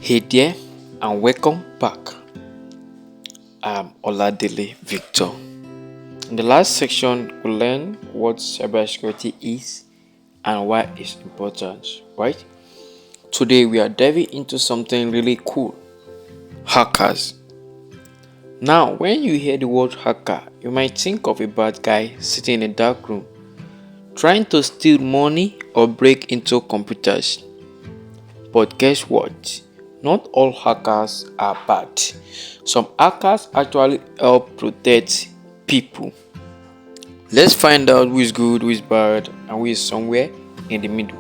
Hey there, and welcome back. I'm Oladele Victor. In the last section, we learned what cybersecurity is and why it's important, right? Today, we are diving into something really cool: hackers. Now, when you hear the word hacker, you might think of a bad guy sitting in a dark room trying to steal money or break into computers. But guess what? Not all hackers are bad. Some hackers actually help protect people. Let's find out who is good, who is bad, and who is somewhere in the middle.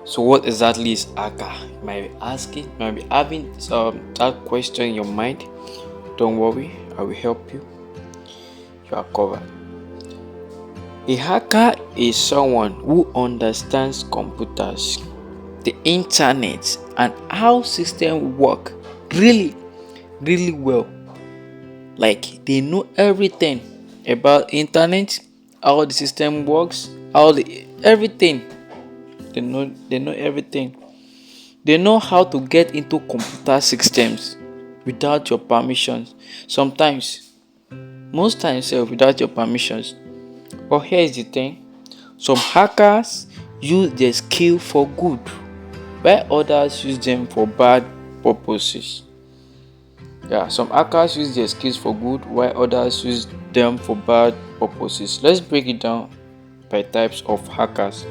So, what exactly is hacker? You might be asking, you might be having that question in your mind. Don't worry, I will help you. You are covered. A hacker is someone who understands computers, the internet, and how systems work really well. Like they know everything about internet, how the system works, everything. They know everything. They know how to get into computer systems without your permissions. Sometimes, most times without your permissions. But here's the thing: some hackers use their skill for good, while others use them for bad purposes. Some hackers use their skills for good, while others use them for bad purposes. Let's break it down by types of hackers.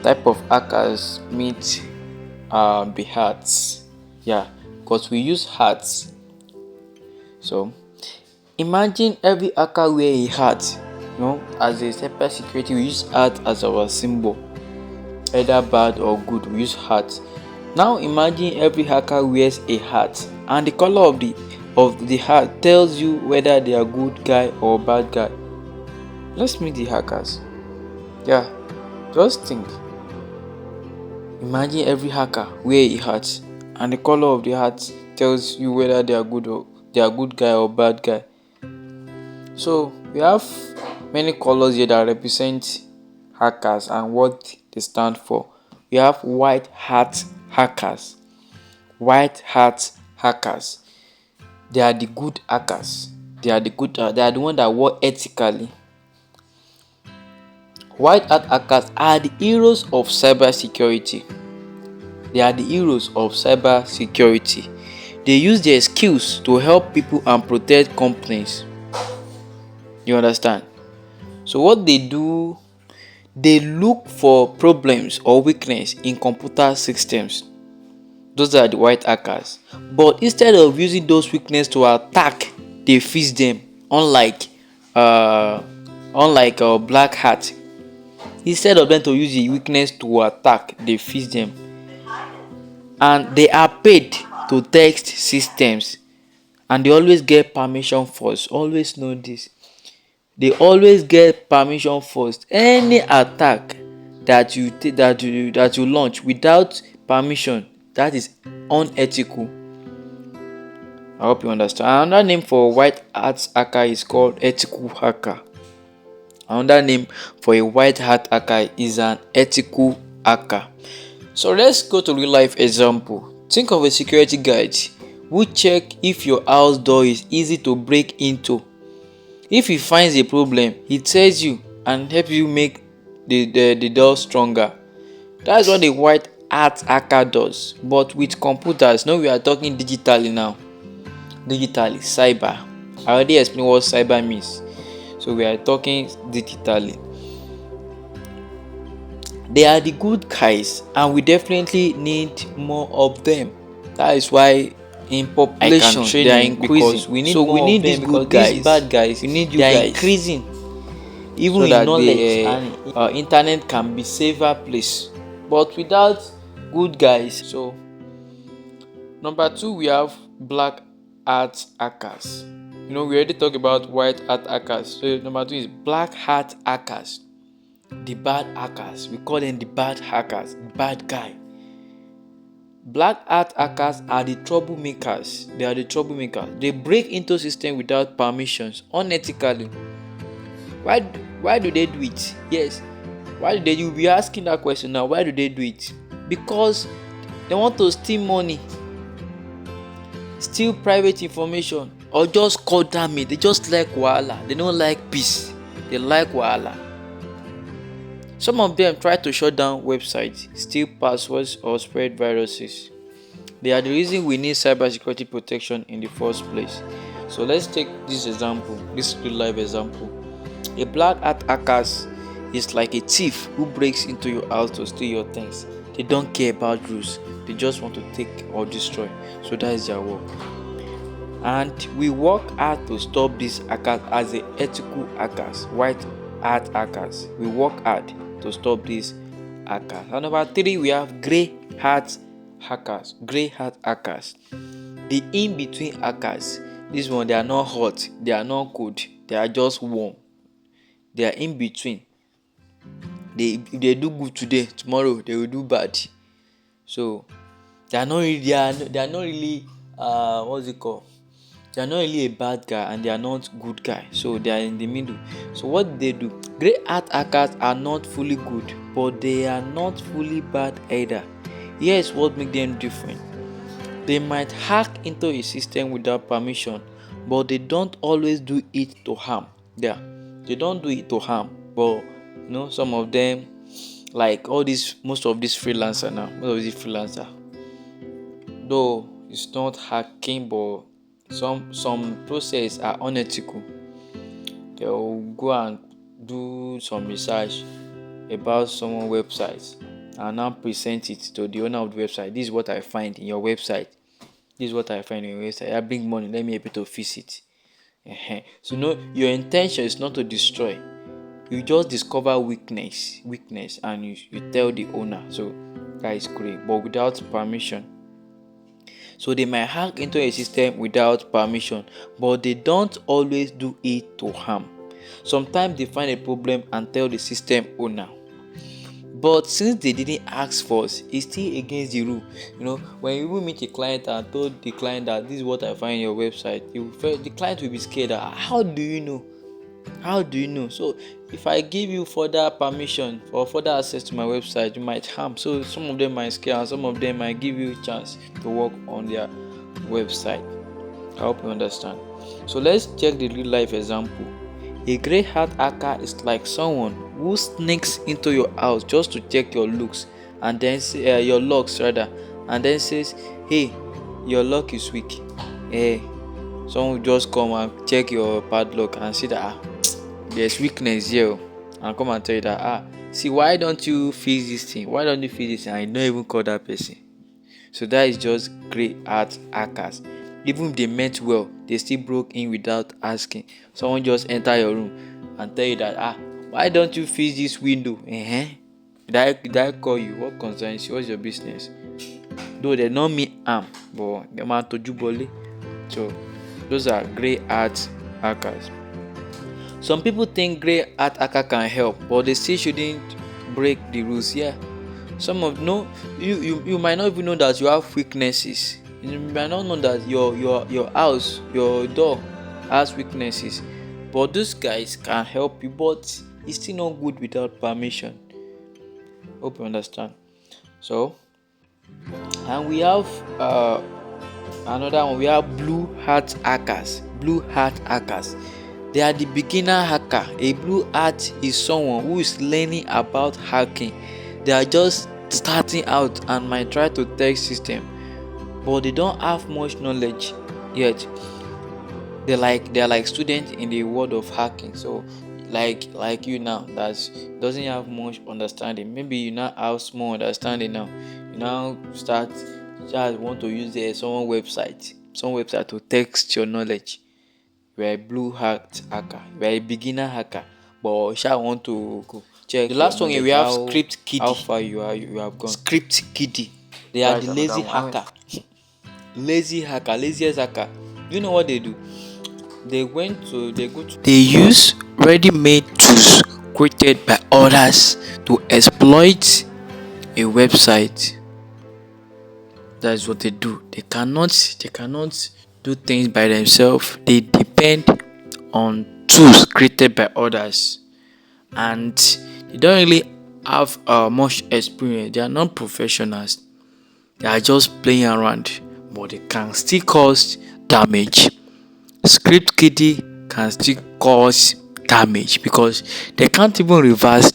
Type of hackers meet be hats. Because we use hats. So imagine every hacker wear a hat. As a cybersecurity, we use hat as our symbol. Either bad or good, we use hat. Now imagine every hacker wears a hat, and the color of the hat tells you whether they are good guy or bad guy. Let's meet the hackers. Just think. Imagine every hacker wear a hat, and the color of the hat tells you whether they are good guy or bad guy. So we have many colors here that represent hackers and what they stand for. We have white hat hackers. White hat hackers. They are the good hackers. They are the ones that work ethically. White hat hackers are the heroes of cybersecurity. They are the heroes of cybersecurity. They use their skills to help people and protect companies. You understand? So what they do, they look for problems or weakness in computer systems. Those are the white hackers. But instead of using those weaknesses to attack, they fix them. Unlike black hat. Instead of them to use the weakness to attack, they fix them. And they are paid to test systems. And they always get permission first. Always know this. They always get permission first. Any attack that you launch without permission, that is unethical. I hope you understand. Another name for white hat hacker is called ethical hacker. Another name for a white hat hacker is an ethical hacker. So let's go to real life example. Think of a security guard who check if your house door is easy to break into. If he finds a problem, he tells you and helps you make the door stronger. That's what the white hat hacker does. But with computers, now we are talking digitally now. Digitally, cyber. I already explained what cyber means. So we are talking digitally. They are the good guys, and we definitely need more of them. That is why in population they are increasing. We need these good guys. These bad guys, we need you guys. They are increasing. Even so in knowledge and internet can be safer place. But without good guys. So number 2, we have black hat hackers. We already talked about white hat hackers. So number 2 is black hat hackers. The bad hackers. We call them the bad hackers. Bad guy. Black hat hackers are the troublemakers. They are the troublemakers. They break into system without permissions, unethically. Why do they do it? Yes. Why do they? You'll be asking that question now. Why do they do it? Because They want to steal money, steal private information, or just condemn it. They just like wahala. They don't like peace. They like wahala. Some of them try to shut down websites, steal passwords, or spread viruses. They are the reason we need cybersecurity protection in the first place. So let's take this example, this real life example. A black hat hacker is like a thief who breaks into your house to steal your things. They don't care about rules. They just want to take or destroy. So that is their work. And we work hard to stop these hackers as the ethical hackers, white hat hackers. We work hard to stop these hackers. And number 3, we have grey hat hackers. Grey hat hackers. The in-between hackers. This one, they are not hot, they are not cold, they are just warm. They are in between. If they do good today, tomorrow they will do bad. So they are not really what's it called? They are not really a bad guy and they are not good guy. So they are in the middle. So what they do? Grey hat hackers are not fully good, but they are not fully bad either. Here's what makes them different. They might hack into a system without permission, but they don't always do it to harm. Yeah, they don't do it to harm, but some of them, like most of these freelancer, though it's not hacking, but some process are unethical. They'll go and do some research about someone's website and now present it to the owner of the website. This is what I find in your website. This is what I find in your website. I bring money, let me help you to fix it. So your intention is not to destroy. You just discover weakness and you tell the owner. So that is great, but without permission. So they might hack into a system without permission, but they don't always do it to harm. Sometimes they find a problem and tell the system owner. But since they didn't ask first, it's still against the rule. When you meet a client and told the client that this is what I find in your website, the client will be scared. How do you know? How do you know? So if I give you further permission or further access to my website, you might harm. So some of them might scare and some of them might give you a chance to work on their website. I hope you understand. So let's check the real life example. A grey hat hacker is like someone who sneaks into your house just to check your locks and then your locks and then says, "Hey, your lock is weak." Someone will just come and check your padlock and see that there's weakness here, and come and tell you that see, why don't you fix this thing? Why don't you fix this thing? I don't even call that person. So that is just grey hat hackers. Even if they meant well, they still broke in without asking. Someone just enter your room and tell you that why don't you fix this window? Did I call you? What concerns you? What's your business? Though they don't mean harm, but they might toju bole. So those are grey hat hackers. Some people think grey hat hacker can help, but they still shouldn't break the rules. You might not even know that you have weaknesses. You might not know that your house, your door has weaknesses. But those guys can help you, but it's still not good without permission. Hope you understand. So, and we have another one. We have blue hat hackers. Blue hat hackers. They are the beginner hacker. A blue hat is someone who is learning about hacking. They are just starting out and might try to tech system, but they don't have much knowledge yet. They are like students in the world of hacking. So like you now that doesn't have much understanding. Maybe you now have small understanding now. You now just want to use some website to test your knowledge. You are a blue hat hacker. You are a beginner hacker, but I want to check. The last one we have Script Kiddie. How far you have gone. Script Kiddie. They are the lazy hacker. Laziest hacker. Do you know what they do? They use ready-made tools created by others to exploit a website. That is what they do. They cannot do things by themselves. They depend on tools created by others, and they don't really have much experience. They are not professionals. They are just playing around, but they can still cause damage. Script kiddie can still cause damage because they can't even reverse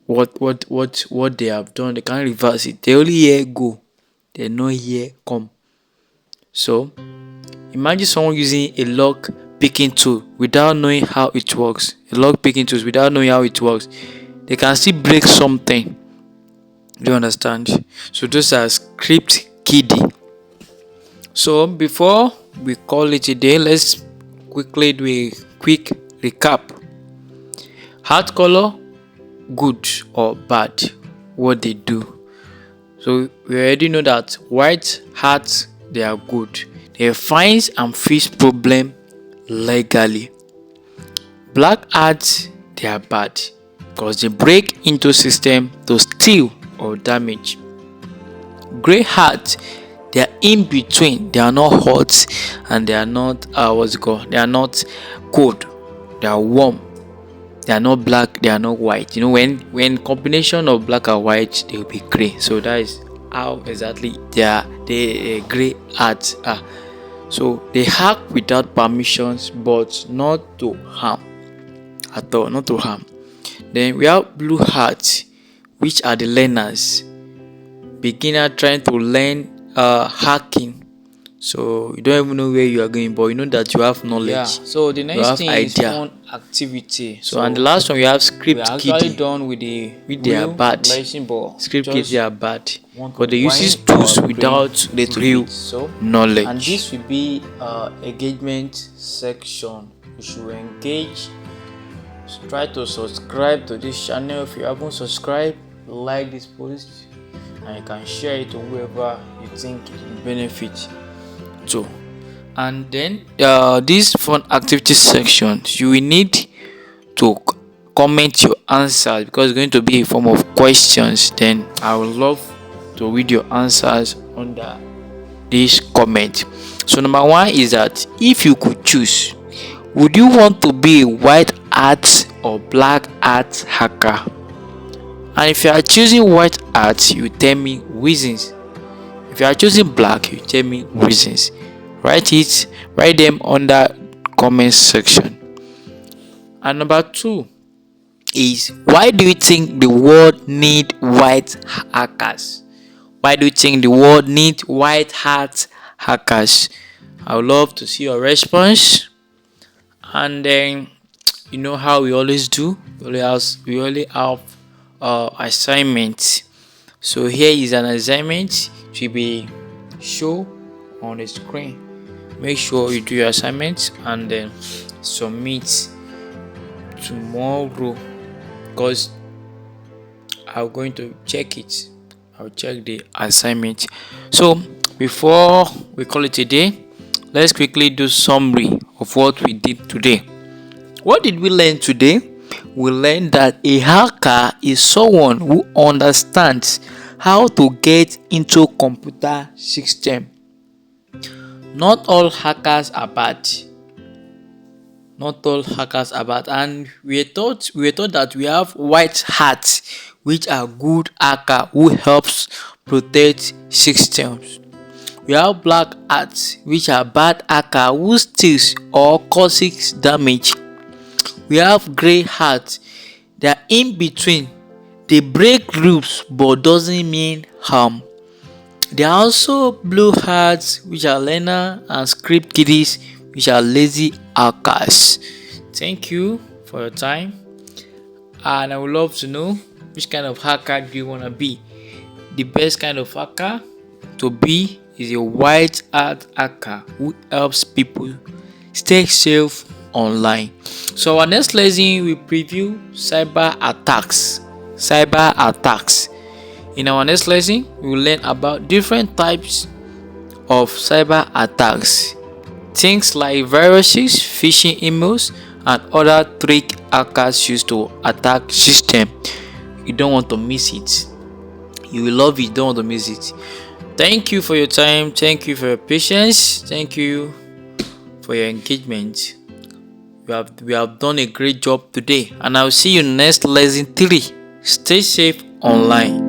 what they have done. They can't reverse it. They only hear go, they no hear come. So imagine someone using a lock picking tool without knowing how it works. They can still break something. Do you understand? So those are script kiddie. So before we call it a day, let's quickly do a quick recap. Hat color, good or bad, what they do. So we already know that white hats, they are good. They find and fix problem legally. Black hats, they are bad because they break into system to steal or damage. Grey hats, they are in between. They are not hot and they are not they are not cold. They are warm. They are not black, they are not white. When combination of black and white, they will be gray. So that is how exactly the gray hats are. So they hack without permissions, but not to harm at all, not to harm. Then we have blue hats, which are the learners, beginner trying to learn hacking. So you don't even know where you are going, but you know that you have knowledge. Yeah. So the next thing is fun activity. So and the last one we have script kiddie. We are actually done with they are bad. Script kiddie are bad, but they use tools without real knowledge. And this will be engagement section. You should engage. Try to subscribe to this channel. If you haven't subscribed, like this post, and you can share it to whoever you think it will benefit to. And then this fun activity section, you will need to comment your answers because it's going to be a form of questions. Then I would love to read your answers under this comment. So number one is that if you could choose, would you want to be a white hat or black hat hacker? And if you are choosing white hat, you tell me reasons. If you are choosing black, you tell me reasons. Write them under comment section. And number two is, why do you think the world need white hackers? Why do you think the world need white hat hackers? I would love to see your response. And then you know how we always do. We only have assignments. So here is an assignment to be shown on the screen. Make sure you do your assignments and then submit tomorrow because I'm going to check it. I'll check the assignment. So before we call it a day, let's quickly do summary of what we did today. What did we learn today? We learned that a hacker is someone who understands how to get into computer system. Not all hackers are bad. And we thought that we have white hats, which are good hacker who helps protect systems. We have black hats, which are bad hacker who steals or causes damage. We have grey hats, they are in between. They break rules but doesn't mean harm. There are also blue hats, which are learner, and script kiddies, which are lazy hackers. Thank you for your time, and I would love to know which kind of hacker do you want to be. The best kind of hacker to be is a white hat hacker who helps people stay safe online. So our next lesson we preview cyber attacks. In our next lesson, we will learn about different types of cyber attacks. Things like viruses, phishing emails, and other trick hackers use to attack system. You don't want to miss it. You will love it. You don't want to miss it. Thank you for your time. Thank you for your patience. Thank you for your engagement. We have done a great job today, and I'll see you next lesson 3. Stay safe online.